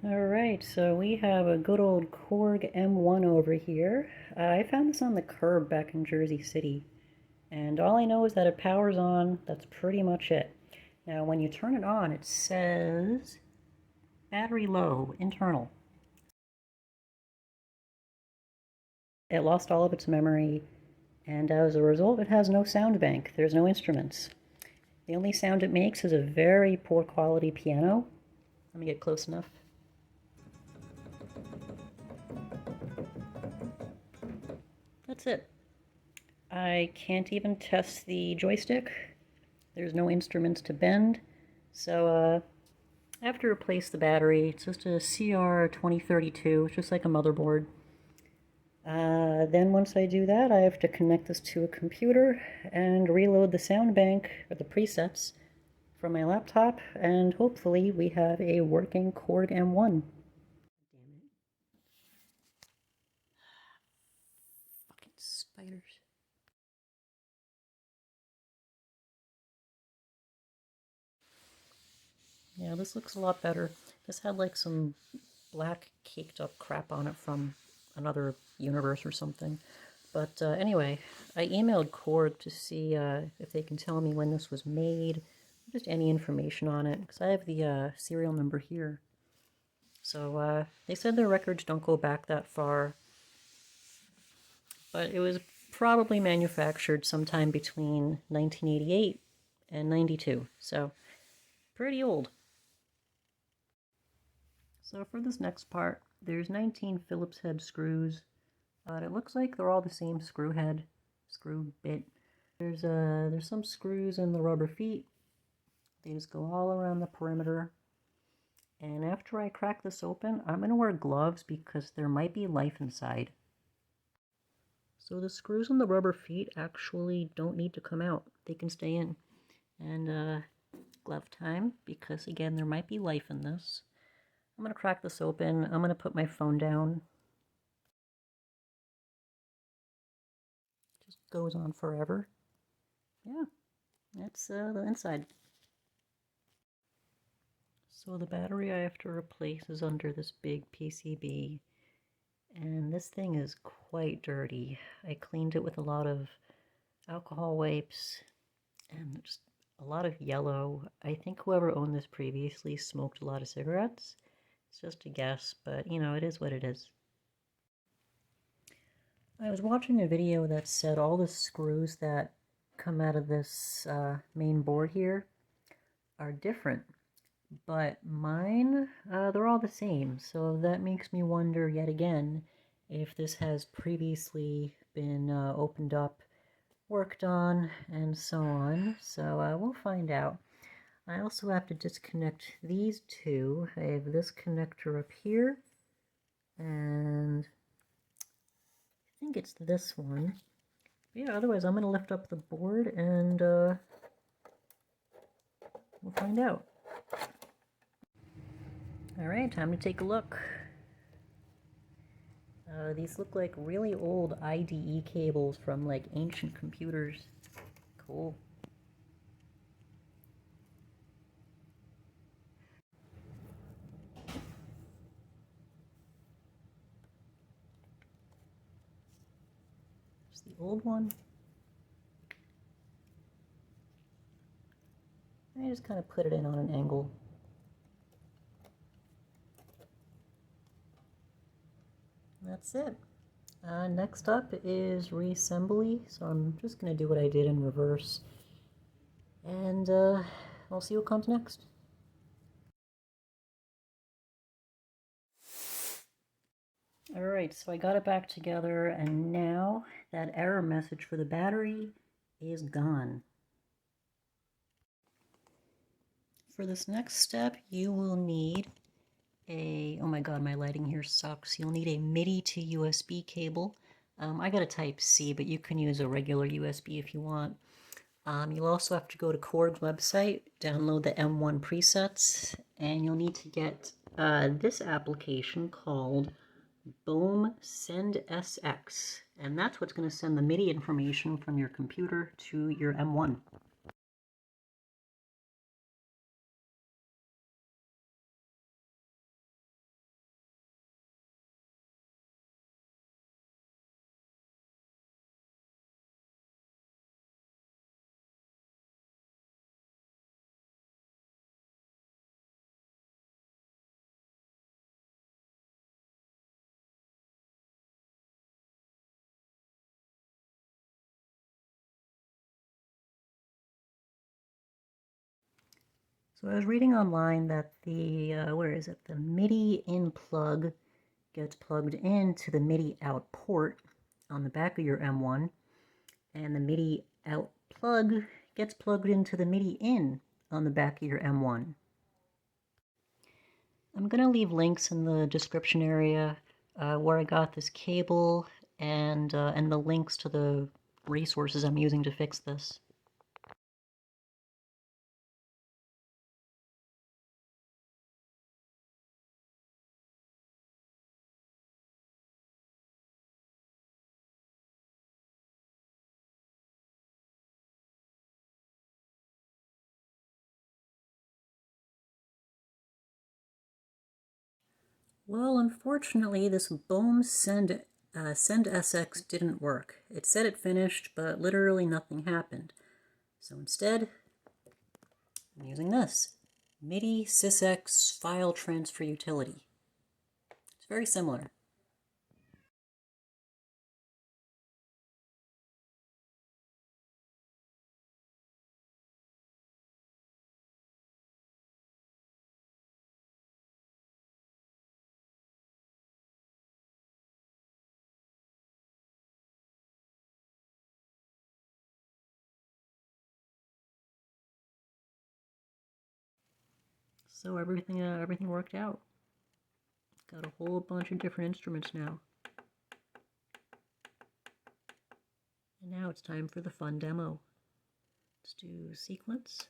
Alright, so we have a good old Korg M1 over here. I found this on the curb back in Jersey City, and all I know is that it powers on. That's pretty much it. Now, when you turn it on, it says battery low, internal. It lost all of its memory, and as a result, it has no sound bank. There's no instruments. The only sound it makes is a very poor quality piano. Let me get close enough. That's it. I can't even test the joystick. There's no instruments to bend. So I have to replace the battery. It's just a CR2032. It's just like a motherboard. Then once I do that, I have to connect this to a computer and reload the sound bank, or the presets, from my laptop, and hopefully we have a working Korg M1. Damn it. Fucking spiders. Yeah, this looks a lot better. This had like some black caked up crap on it from another universe or something. But anyway, I emailed Korg to see if they can tell me when this was made, just any information on it, because I have the serial number here. So they said their records don't go back that far, but it was probably manufactured sometime between 1988 and 92, so pretty old. So for this next part, there's 19 Phillips head screws, but it looks like they're all the same screw head, screw bit. There's some screws in the rubber feet. They just go all around the perimeter. And after I crack this open, I'm going to wear gloves because there might be life inside. So the screws in the rubber feet actually don't need to come out. They can stay in. And glove time, because again, there might be life in this. I'm going to crack this open. I'm going to put my phone down. Just goes on forever. Yeah, that's the inside. So the battery I have to replace is under this big PCB, and this thing is quite dirty. I cleaned it with a lot of alcohol wipes and just a lot of yellow. I think whoever owned this previously smoked a lot of cigarettes. It's just a guess, but you know, it is what it is. I was watching a video that said all the screws that come out of this main board here are different, but mine, they're all the same, so that makes me wonder yet again if this has previously been opened up, worked on, and so on, so we'll find out. I also have to disconnect these two. I have this connector up here, and I think it's this one. But yeah, otherwise I'm going to lift up the board and we'll find out. Alright, time to take a look. These look like really old IDE cables from like ancient computers. Cool. There's the old one. I just kind of put it in on an angle. That's it. Next up is reassembly, so I'm just going to do what I did in reverse. And we'll see what comes next. Alright, so I got it back together, and now that error message for the battery is gone. For this next step, you will need oh my god, my lighting here sucks. You'll need a MIDI to USB cable. I got a Type-C, but you can use a regular USB if you want. You'll also have to go to Korg's website, download the M1 presets, and you'll need to get this application called Boom Send SX, and that's what's going to send the MIDI information from your computer to your M1. So I was reading online that the, where is it? The MIDI in plug gets plugged into the MIDI out port on the back of your M1, and the MIDI out plug gets plugged into the MIDI in on the back of your M1. I'm going to leave links in the description area where I got this cable and the links to the resources I'm using to fix this. Well, unfortunately, this Bohm Send SX didn't work. It said it finished, but literally nothing happened. So instead, I'm using this MIDI SysX file transfer utility. It's very similar. So everything worked out. Got a whole bunch of different instruments now. And now it's time for the fun demo. Let's do sequence.